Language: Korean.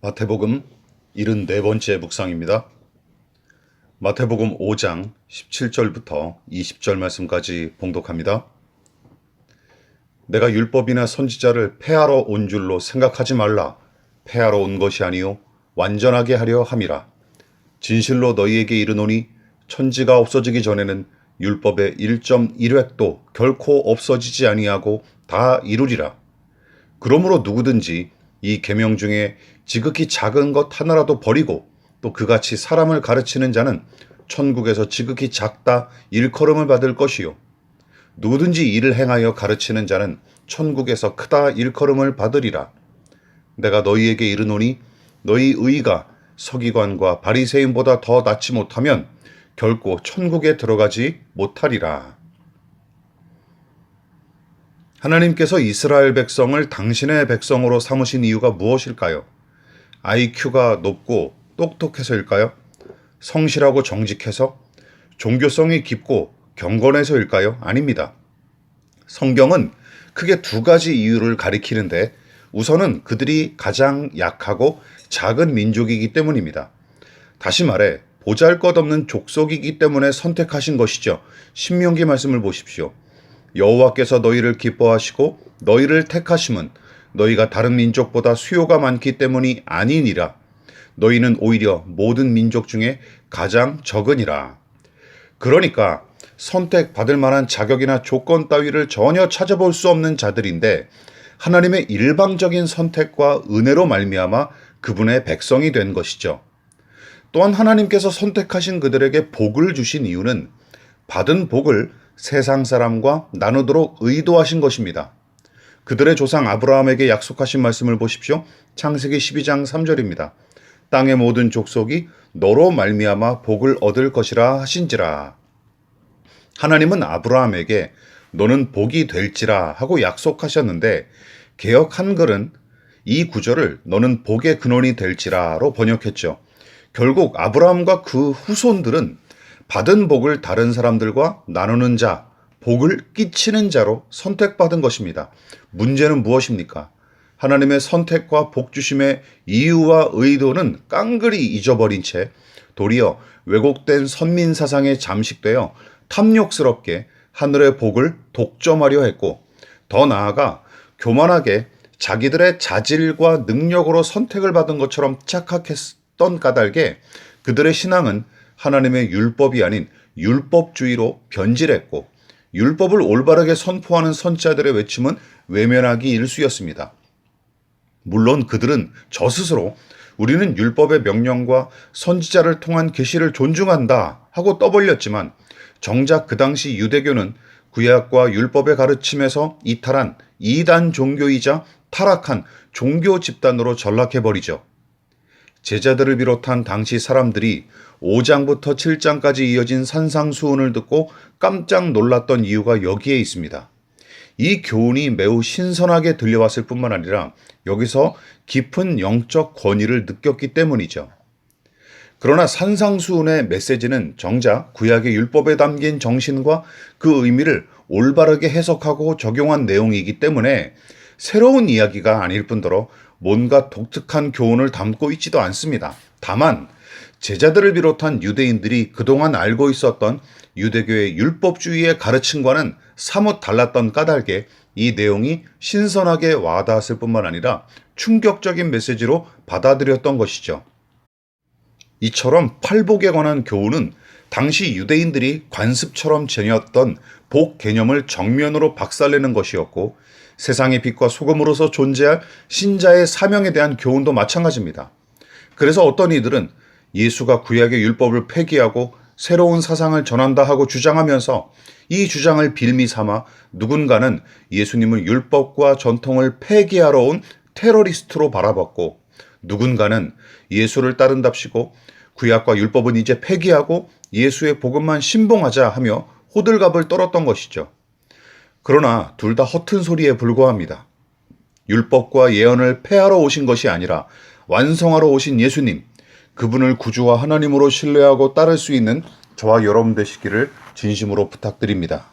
마태복음 74번째 묵상입니다. 마태복음 5장 17절부터 20절 말씀까지 봉독합니다. 내가 율법이나 선지자를 폐하러 온 줄로 생각하지 말라. 폐하러 온 것이 아니요 완전하게 하려 함이라. 진실로 너희에게 이르노니 천지가 없어지기 전에는 율법의 1.1획도 결코 없어지지 아니하고 다 이루리라. 그러므로 누구든지 이 계명 중에 지극히 작은 것 하나라도 버리고 또 그같이 사람을 가르치는 자는 천국에서 지극히 작다 일컬음을 받을 것이요 누구든지 이를 행하여 가르치는 자는 천국에서 크다 일컬음을 받으리라. 내가 너희에게 이르노니 너희 의가 서기관과 바리새인보다 더 낫지 못하면 결코 천국에 들어가지 못하리라. 하나님께서 이스라엘 백성을 당신의 백성으로 삼으신 이유가 무엇일까요? IQ가 높고 똑똑해서일까요? 성실하고 정직해서? 종교성이 깊고 경건해서일까요? 아닙니다. 성경은 크게 두 가지 이유를 가리키는데 우선은 그들이 가장 약하고 작은 민족이기 때문입니다. 다시 말해 보잘것없는 족속이기 때문에 선택하신 것이죠. 신명기 말씀을 보십시오. 여호와께서 너희를 기뻐하시고 너희를 택하심은 너희가 다른 민족보다 수요가 많기 때문이 아니니라. 너희는 오히려 모든 민족 중에 가장 적으니라. 그러니까 선택받을 만한 자격이나 조건 따위를 전혀 찾아볼 수 없는 자들인데 하나님의 일방적인 선택과 은혜로 말미암아 그분의 백성이 된 것이죠. 또한 하나님께서 선택하신 그들에게 복을 주신 이유는 받은 복을 세상 사람과 나누도록 의도하신 것입니다. 그들의 조상 아브라함에게 약속하신 말씀을 보십시오. 창세기 12장 3절입니다. 땅의 모든 족속이 너로 말미암아 복을 얻을 것이라 하신지라. 하나님은 아브라함에게 너는 복이 될지라 하고 약속하셨는데 개역 한글은 이 구절을 너는 복의 근원이 될지라로 번역했죠. 결국 아브라함과 그 후손들은 받은 복을 다른 사람들과 나누는 자, 복을 끼치는 자로 선택받은 것입니다. 문제는 무엇입니까? 하나님의 선택과 복 주심의 이유와 의도는 깡그리 잊어버린 채 도리어 왜곡된 선민 사상에 잠식되어 탐욕스럽게 하늘의 복을 독점하려 했고 더 나아가 교만하게 자기들의 자질과 능력으로 선택을 받은 것처럼 착각했던 까닭에 그들의 신앙은 하나님의 율법이 아닌 율법주의로 변질했고 율법을 올바르게 선포하는 선지자들의 외침은 외면하기 일쑤였습니다. 물론 그들은 저 스스로 우리는 율법의 명령과 선지자를 통한 계시를 존중한다 하고 떠벌렸지만 정작 그 당시 유대교는 구약과 율법의 가르침에서 이탈한 이단 종교이자 타락한 종교 집단으로 전락해버리죠. 제자들을 비롯한 당시 사람들이 5장부터 7장까지 이어진 산상수훈을 듣고 깜짝 놀랐던 이유가 여기에 있습니다. 이 교훈이 매우 신선하게 들려왔을 뿐만 아니라 여기서 깊은 영적 권위를 느꼈기 때문이죠. 그러나 산상수훈의 메시지는 정작 구약의 율법에 담긴 정신과 그 의미를 올바르게 해석하고 적용한 내용이기 때문에 새로운 이야기가 아닐 뿐더러 뭔가 독특한 교훈을 담고 있지도 않습니다. 다만 제자들을 비롯한 유대인들이 그동안 알고 있었던 유대교의 율법주의의 가르침과는 사뭇 달랐던 까닭에 이 내용이 신선하게 와닿았을 뿐만 아니라 충격적인 메시지로 받아들였던 것이죠. 이처럼 팔복에 관한 교훈은 당시 유대인들이 관습처럼 지녔던 복 개념을 정면으로 박살내는 것이었고 세상의 빛과 소금으로서 존재할 신자의 사명에 대한 교훈도 마찬가지입니다. 그래서 어떤 이들은 예수가 구약의 율법을 폐기하고 새로운 사상을 전한다 하고 주장하면서 이 주장을 빌미 삼아 누군가는 예수님을 율법과 전통을 폐기하러 온 테러리스트로 바라봤고 누군가는 예수를 따른답시고 구약과 율법은 이제 폐기하고 예수의 복음만 신봉하자 하며 호들갑을 떨었던 것이죠. 그러나 둘 다 허튼 소리에 불과합니다. 율법과 예언을 폐하러 오신 것이 아니라 완성하러 오신 예수님, 그분을 구주와 하나님으로 신뢰하고 따를 수 있는 저와 여러분 되시기를 진심으로 부탁드립니다.